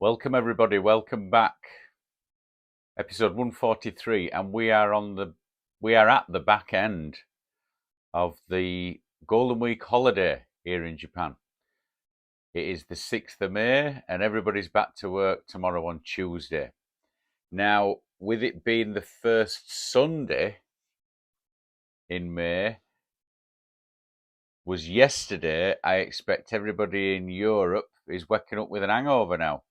Welcome everybody, welcome back. Episode 143, and we are at the back end of the Golden Week holiday here in Japan. It is the 6th of May and everybody's back to work tomorrow on Tuesday. Now, with it being the first Sunday in May was yesterday, I expect everybody in Europe is waking up with an hangover now.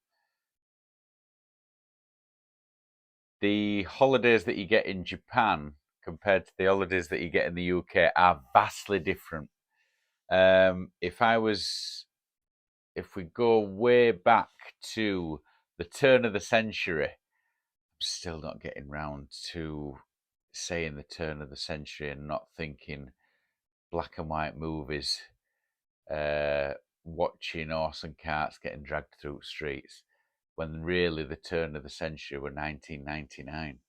The holidays that you get in Japan compared to the holidays that you get in the UK are vastly different. If we go way back to the turn of the century, I'm still not getting round to saying the turn of the century and not thinking black and white movies, watching horse and carts getting dragged through streets, when really the turn of the century were 1999.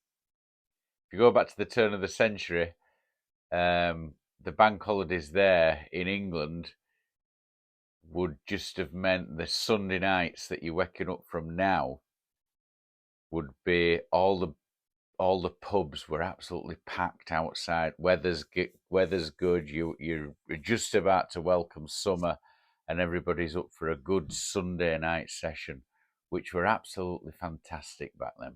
If you go back to the turn of the century, the bank holidays there in England would just have meant the Sunday nights that you're waking up from now would be all the pubs were absolutely packed outside. Weather's good. You're just about to welcome summer, and everybody's up for a good Sunday night session, which were absolutely fantastic back then.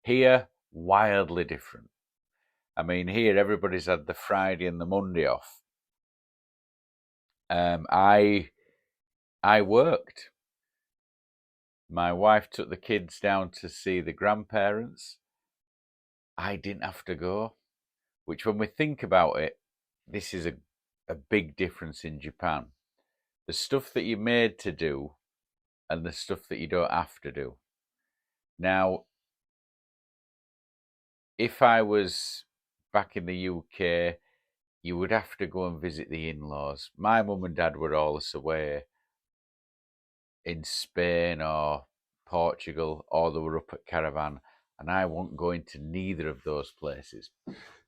Here, wildly different. I mean, here everybody's had the Friday and the Monday off. I worked. My wife took the kids down to see the grandparents. I didn't have to go, which when we think about it, this is a big difference in Japan. The stuff that you're made to do and the stuff that you don't have to do. Now, if I was back in the UK, you would have to go and visit the in-laws. My mum and dad were always away in Spain or Portugal, or they were up at Caravan, and I won't go into neither of those places.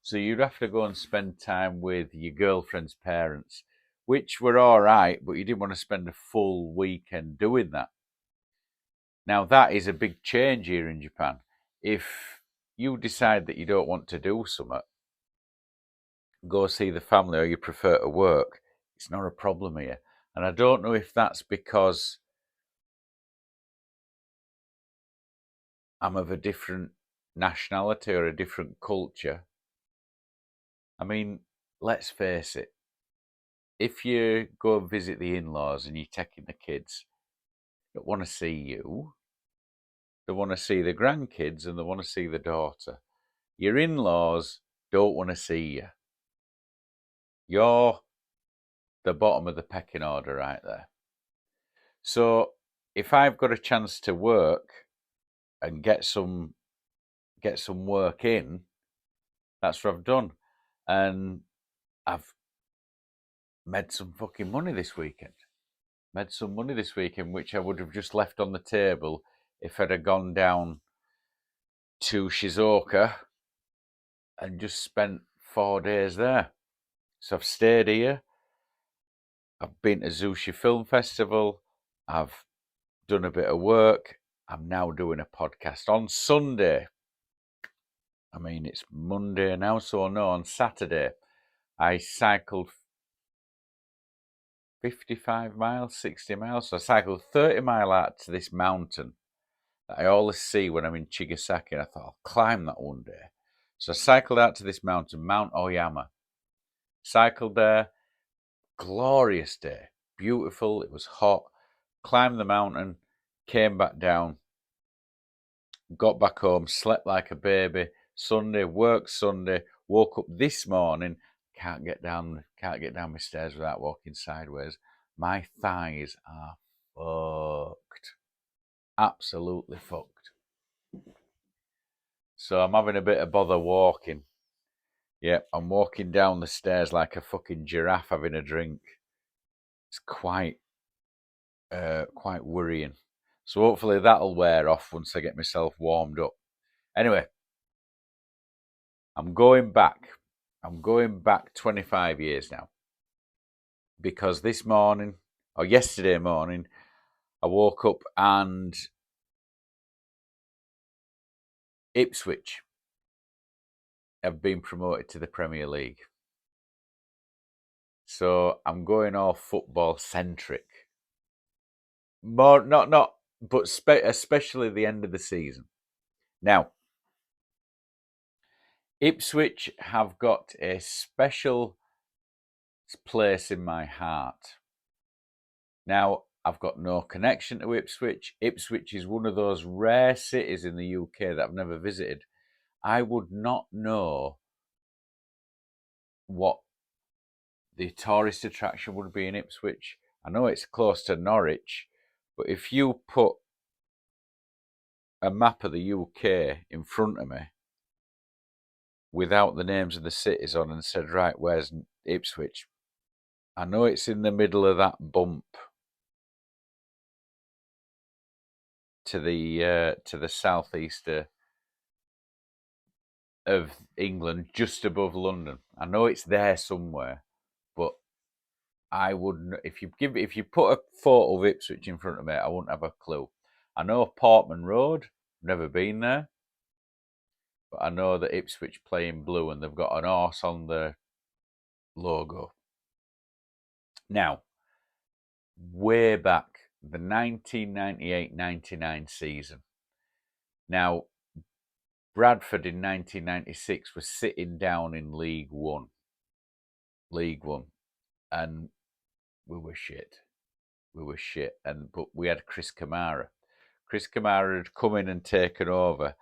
So you'd have to go and spend time with your girlfriend's parents, which were all right, but you didn't want to spend a full weekend doing that. Now, that is a big change here in Japan. If you decide that you don't want to do something, go see the family, or you prefer to work, it's not a problem here. And I don't know if that's because I'm of a different nationality or a different culture. I mean, let's face it. If you go and visit the in-laws and you're taking the kids, they don't want to see you. They want to see the grandkids and they want to see the daughter. Your in-laws don't want to see you. You're the bottom of the pecking order right there. So if I've got a chance to work and get some work in, that's what I've done. And I've made some fucking money this weekend. Which I would have just left on the table if I'd have gone down to Shizuoka and just spent 4 days there. So I've stayed here. I've been to Zushi Film Festival. I've done a bit of work. I'm now doing a podcast on Sunday. I mean, it's Monday now, so no, on Saturday, I cycled 55 miles, 60 miles. So I cycled 30 miles out to this mountain that I always see when I'm in Chigasaki, and I thought I'll climb that one day. So I cycled out to this mountain, Mount Oyama. Cycled there, glorious day, beautiful, it was hot. Climbed the mountain, came back down, got back home, slept like a baby. Sunday, worked Sunday, woke up this morning, can't get down my stairs without walking sideways. My thighs are fucked. Absolutely fucked. So I'm having a bit of bother walking. Yep, I'm walking down the stairs like a fucking giraffe having a drink. It's quite worrying. So hopefully that'll wear off once I get myself warmed up. Anyway, I'm going back 25 years now. Because this morning, or yesterday morning, I woke up and Ipswich have been promoted to the Premier League. So I'm going all football centric. More, not, but especially the end of the season. Now, Ipswich have got a special place in my heart. Now, I've got no connection to Ipswich. Ipswich is one of those rare cities in the UK that I've never visited. I would not know what the tourist attraction would be in Ipswich. I know it's close to Norwich, but if you put a map of the UK in front of me without the names of the cities on and said, right, where's Ipswich? I know it's in the middle of that bump to the southeast of England, just above London. I know it's there somewhere, but I wouldn't. If you put a photo of Ipswich in front of me, I wouldn't have a clue. I know Portman Road. Never been there, but I know that Ipswich play in blue and they've got an horse on the logo. Now, way back, the 1998-99 season. Now, Bradford in 1996 was sitting down in League One. And we were shit. But we had Chris Kamara. Chris Kamara had come in and taken over,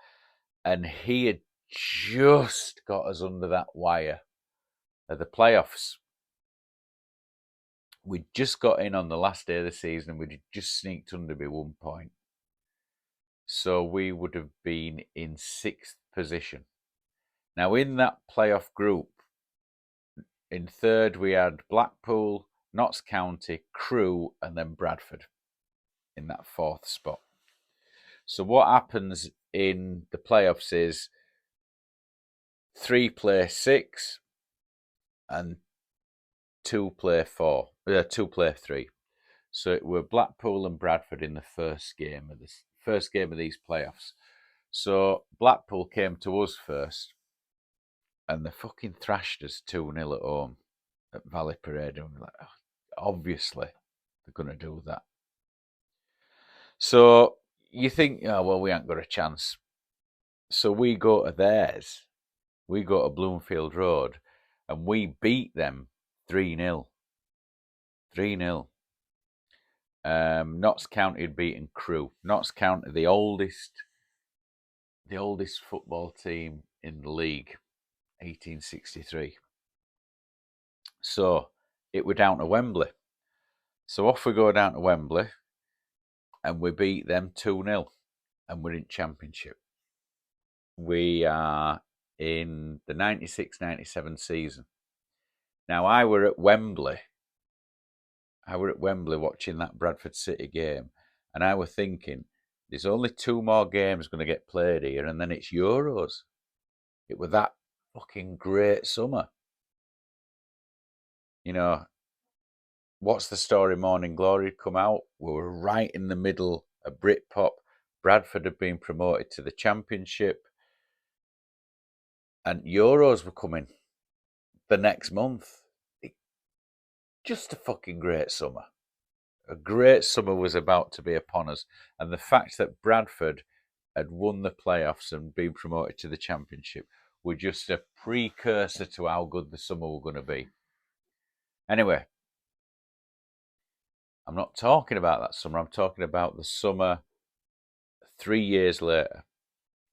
and he had just got us under that wire of the playoffs. We'd just got in on the last day of the season, and we'd just sneaked under by 1 point. So we would have been in 6th position. Now, in that playoff group, in 3rd, we had Blackpool, Notts County, Crewe, and then Bradford in that 4th spot. So what happens in the playoffs is 3 play 6 and 2 play 4. 2 play 3. So it were Blackpool and Bradford in the first game of these playoffs. So Blackpool came to us first, and they fucking thrashed us 2-0 at home at Valley Parade. And we're like, oh, obviously they're going to do that. So you think, oh, well, we ain't got a chance. So we go to theirs. We go to Bloomfield Road, and we beat them 3-0. 3-0. Notts County had beaten Crewe. Notts County, the oldest football team in the league, 1863. So it were down to Wembley. So off we go down to Wembley, and we beat them 2-0, and we're in Championship. We are in the 96-97 season. Now, I were at Wembley watching that Bradford City game, and I were thinking, there's only 2 more games going to get played here, and then it's Euros. It was that fucking great summer. You know, What's the Story? Morning Glory had come out. We were right in the middle of Britpop. Bradford had been promoted to the Championship, and Euros were coming the next month. Just a fucking great summer. A great summer was about to be upon us, and the fact that Bradford had won the playoffs and been promoted to the Championship were just a precursor to how good the summer were going to be. Anyway, I'm not talking about that summer. I'm talking about the summer 3 years later,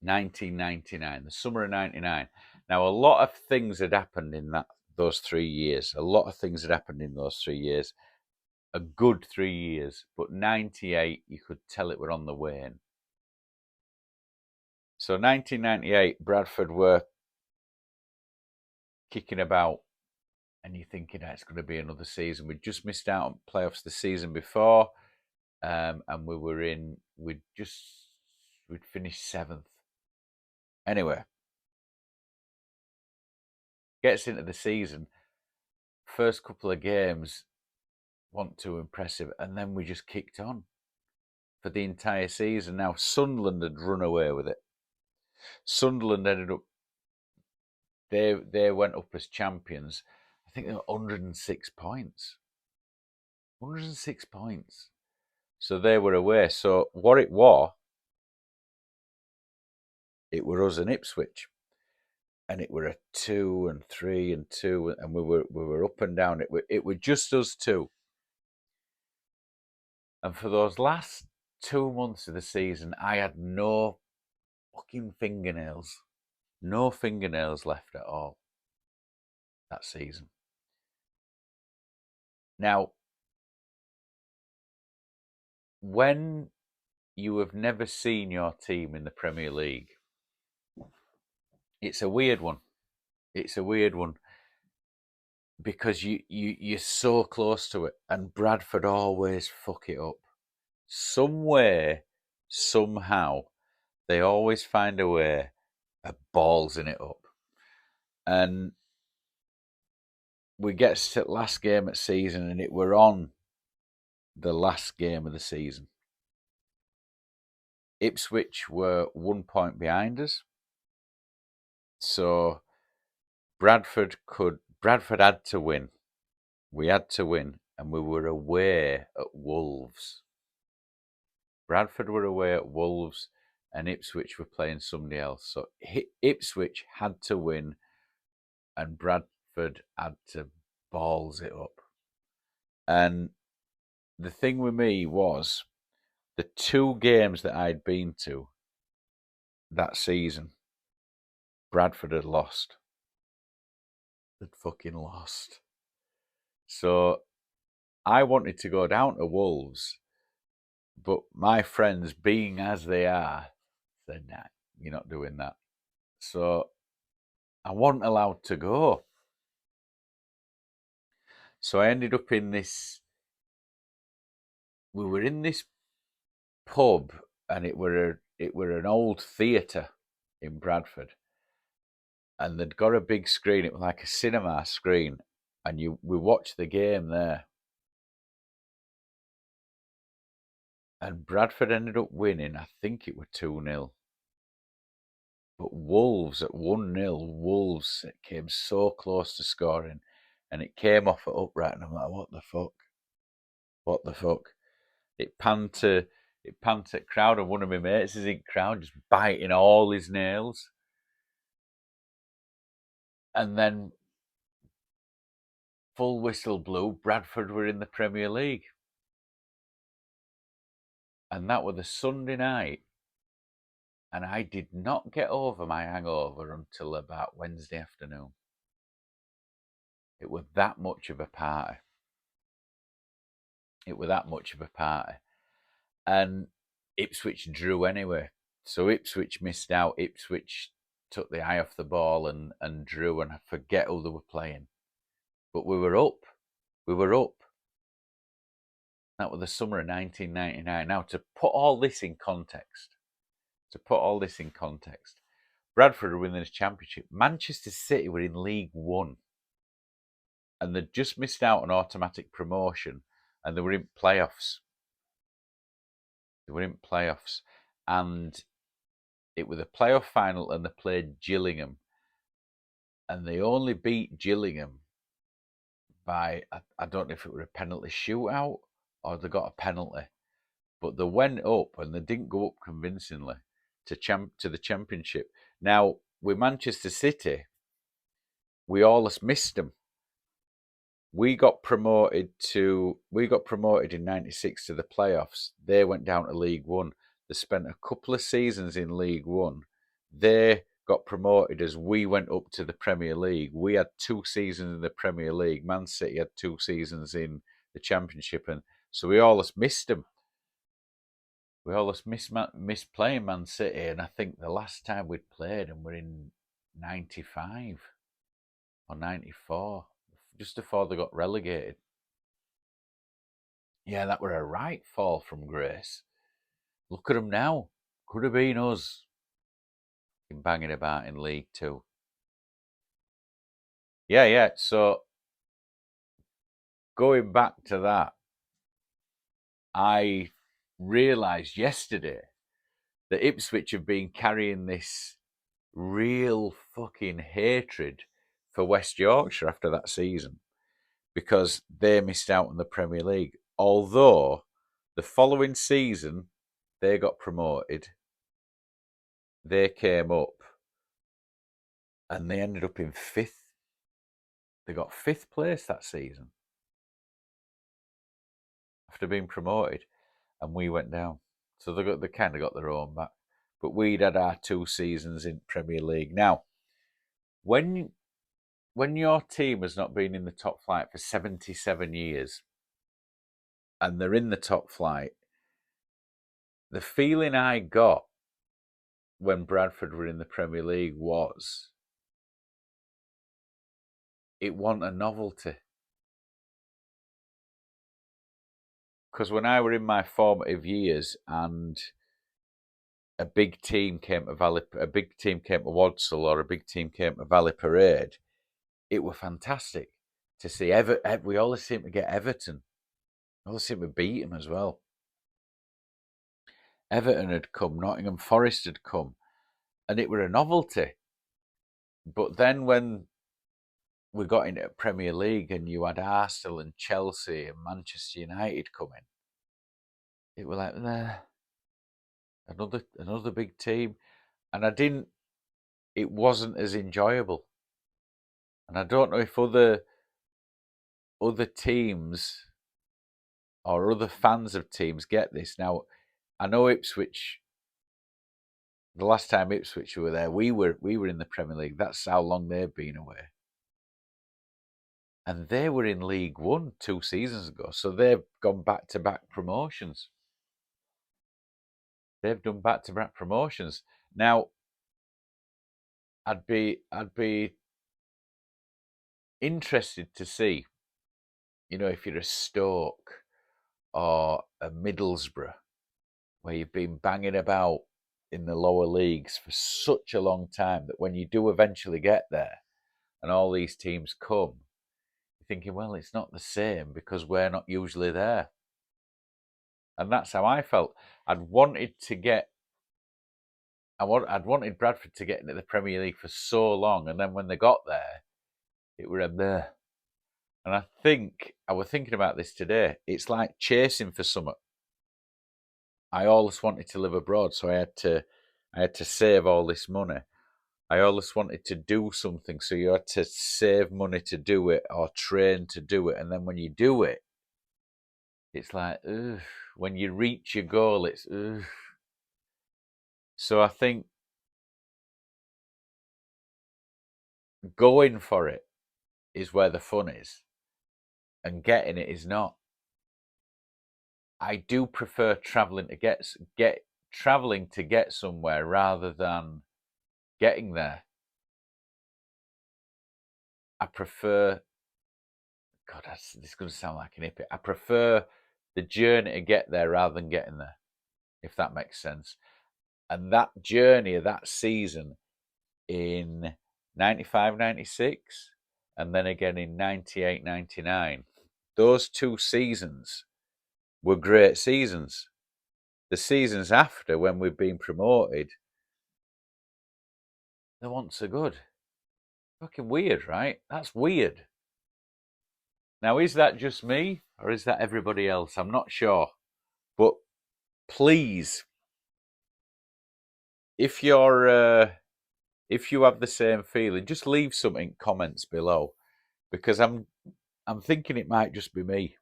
1999, the summer of 99. Now, a lot of things had happened in those 3 years. A lot of things had happened in those 3 years. A good 3 years, but 98, you could tell it were on the wane. So 1998, Bradford were kicking about, and you're thinking, oh, it's going to be another season. We'd just missed out on playoffs the season before, and we'd finished 7th. Anyway, gets into the season, first couple of games weren't too impressive, and then we just kicked on. for the entire season. Now, Sunderland had run away with it. Sunderland ended up, they went up as champions. I think they were 106 points. 106 points. So they were away. So what it were us and Ipswich. And it were a 2 and 3 and 2, and we were up and down. It were just us two. And for those last 2 months of the season, I had no fucking fingernails. No fingernails left at all that season. Now, when you have never seen your team in the Premier League, it's a weird one. It's a weird one because you're so close to it, and Bradford always fuck it up. Somewhere, somehow, they always find a way of ballsing it up. And we get to the last game of season, and we're on the last game of the season. Ipswich were 1 point behind us. So Bradford had to win. We had to win, and we were away at Wolves. Bradford were away at Wolves, and Ipswich were playing somebody else. So Ipswich had to win, and Bradford had to balls it up. And the thing with me was the 2 games that I'd been to that season, Bradford had lost. They'd fucking lost. So I wanted to go down to Wolves, but my friends, being as they are, said, nah, you're not doing that. So I wasn't allowed to go. So I ended up in this, we were in this pub, and it were an old theatre in Bradford. And they'd got a big screen, it was like a cinema screen, and we watched the game there. And Bradford ended up winning, I think it was 2-0. But Wolves at 1-0, Wolves came so close to scoring, and it came off at upright, and I'm like, what the fuck? What the fuck? It panned to crowd, and one of my mates is in crowd, just biting all his nails. And then full whistle blew, Bradford were in the Premier League. And that was a Sunday night. And I did not get over my hangover until about Wednesday afternoon. It was that much of a party. And Ipswich drew anyway. So Ipswich missed out. Ipswich took the eye off the ball and drew, and I forget who they were playing. But we were up. That was the summer of 1999. Now, to put all this in context, Bradford were winning this championship. Manchester City were in League One, and they'd just missed out on automatic promotion, and they were in playoffs. And it was a playoff final, and they played Gillingham, and they only beat Gillingham by, I don't know if it were a penalty shootout or they got a penalty, but they went up, and they didn't go up convincingly to the championship. Now, with Manchester City, we almost missed them. We got promoted in '96 to the playoffs. They went down to League One. They spent a couple of seasons in League One. They got promoted as we went up to the Premier League. We had 2 seasons in the Premier League. Man City had 2 seasons in the Championship, and so we almost missed them. We almost missed playing Man City, and I think the last time we'd played them were in '95 or '94, just before they got relegated. Yeah, that were a right fall from grace. Look at them now. Could have been us banging about in League Two. Yeah. So going back to that, I realised yesterday that Ipswich have been carrying this real fucking hatred for West Yorkshire after that season because they missed out on the Premier League. Although the following season they got promoted, they came up and they ended up in 5th. They got 5th place that season after being promoted, and we went down. So they kind of got their own back. But we'd had our 2 seasons in Premier League. Now, when your team has not been in the top flight for 77 years and they're in the top flight, the feeling I got when Bradford were in the Premier League was it wasn't a novelty. Because when I were in my formative years and a big team came to Wadsall or a big team came to Valley Parade, it was fantastic to see. We always seem to get Everton. We always seem to beat them as well. Everton had come, Nottingham Forest had come, and it were a novelty. But then when we got into Premier League and you had Arsenal and Chelsea and Manchester United coming, it was like, another big team. And it wasn't as enjoyable. And I don't know if other teams or other fans of teams get this. Now, I know Ipswich, the last time Ipswich were there, we were in the Premier League. That's how long they've been away. And they were in League One 2 seasons ago. So they've gone back-to-back promotions. They've done back-to-back promotions. Now, I'd be interested to see, if you're a Stoke or a Middlesbrough, where you've been banging about in the lower leagues for such a long time that when you do eventually get there and all these teams come, you're thinking, well, it's not the same because we're not usually there. And that's how I felt. I'd wanted Bradford to get into the Premier League for so long, and then when they got there, it were a bleh. And I was thinking about this today. It's like chasing for something. I always wanted to live abroad, so I had to save all this money. I always wanted to do something, so you had to save money to do it or train to do it. And then when you do it, it's like, ugh. When you reach your goal, it's ugh. So I think going for it is where the fun is, and getting it is not. I do prefer traveling to get somewhere rather than getting there. I prefer. God, this is going to sound like an hippie. I prefer the journey to get there rather than getting there, if that makes sense. And that journey of that season in 95, 96, and then again in 98, 99, those 2 seasons were great seasons. The seasons after, when we've been promoted, they weren't so good. Fucking weird, right? That's weird. Now, is that just me or is that everybody else? I'm not sure. But please, if you have the same feeling, just leave something in comments below, because I'm thinking it might just be me.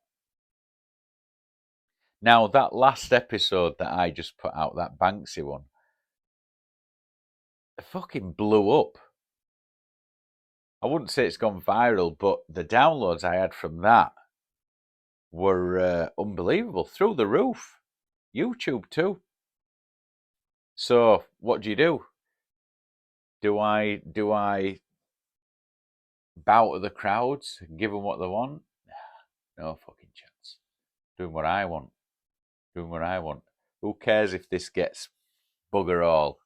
Now, that last episode that I just put out, that Banksy one, it fucking blew up. I wouldn't say it's gone viral, but the downloads I had from that were unbelievable, through the roof. YouTube too. So what do? Do I bow to the crowds and give them what they want? No fucking chance. Doing what I want. Who cares if this gets bugger all?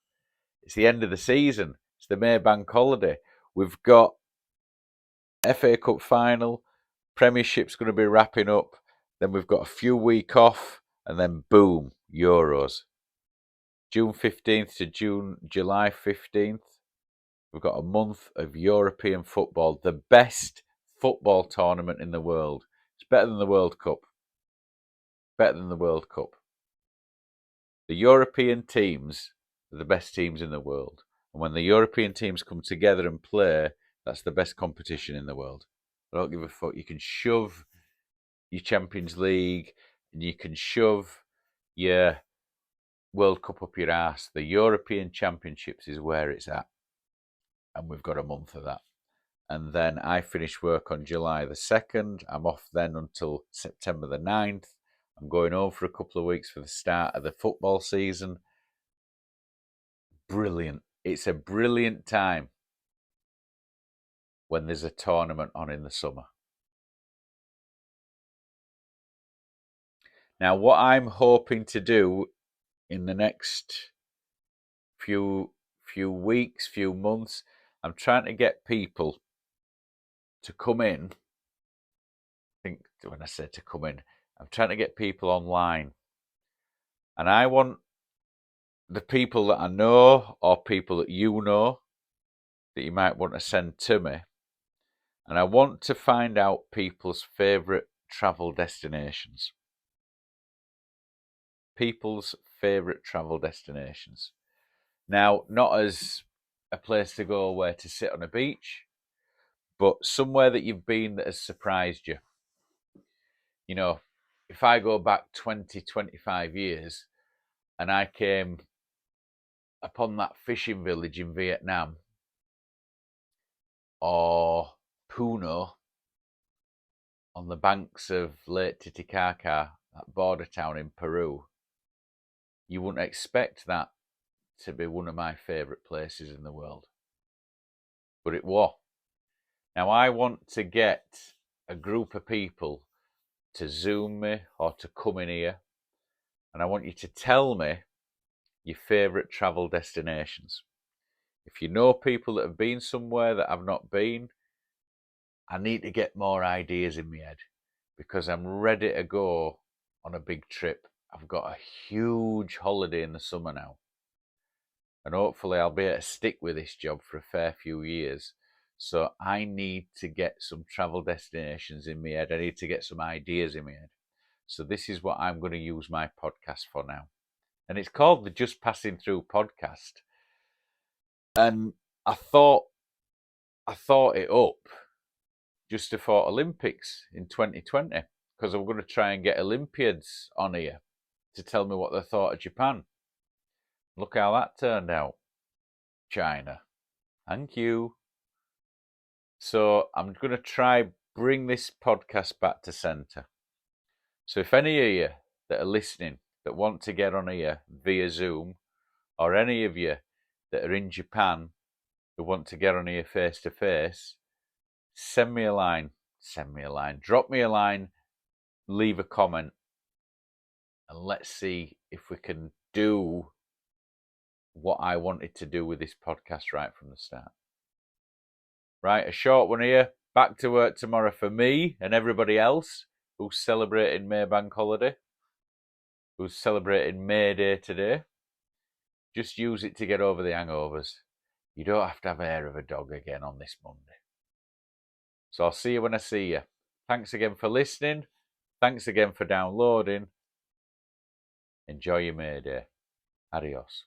It's the end of the season. It's the May bank holiday. We've got FA Cup final. Premiership's going to be wrapping up. Then we've got a few weeks off, and then boom, Euros. June 15th to July 15th, we've got a month of European football, the best football tournament in the world. It's better than the World Cup. Better than the World Cup. The European teams are the best teams in the world. And when the European teams come together and play, that's the best competition in the world. I don't give a fuck. You can shove your Champions League and you can shove your World Cup up your ass. The European Championships is where it's at. And we've got a month of that. And then I finish work on July the 2nd. I'm off then until September the 9th. I'm going home for a couple of weeks for the start of the football season. Brilliant. It's a brilliant time when there's a tournament on in the summer. Now, what I'm hoping to do in the next few weeks, few months, I'm trying to get people to come in. I think when I say to come in, I'm trying to get people online. And I want the people that I know or people that you know that you might want to send to me. And I want to find out people's favourite travel destinations. People's favourite travel destinations. Now, not as a place to go where to sit on a beach, but somewhere that you've been that has surprised you. You know, if I go back 20, 25 years and I came upon that fishing village in Vietnam or Puno on the banks of Lake Titicaca, that border town in Peru, you wouldn't expect that to be one of my favourite places in the world. But it was. Now I want to get a group of people to Zoom me or to come in here, and I want you to tell me your favourite travel destinations. If you know people that have been somewhere that I've not been, I need to get more ideas in my head because I'm ready to go on a big trip. I've got a huge holiday in the summer now. And hopefully I'll be able to stick with this job for a fair few years. So I need to get some travel destinations in my head. I need to get some ideas in my head. So this is what I'm going to use my podcast for now. And it's called the Just Passing Through podcast. And I thought it up just before Olympics in 2020 because I'm going to try and get Olympiads on here to tell me what they thought of Japan. Look how that turned out. China. Thank you. So I'm going to try bring this podcast back to centre. So if any of you that are listening that want to get on here via Zoom, or any of you that are in Japan who want to get on here face to face, send me a line, drop me a line, leave a comment, and let's see if we can do what I wanted to do with this podcast right from the start. Right, a short one here. Back to work tomorrow for me and everybody else who's celebrating May Bank Holiday, who's celebrating May Day today. Just use it to get over the hangovers. You don't have to have hair of a dog again on this Monday. So I'll see you when I see you. Thanks again for listening. Thanks again for downloading. Enjoy your May Day. Adios.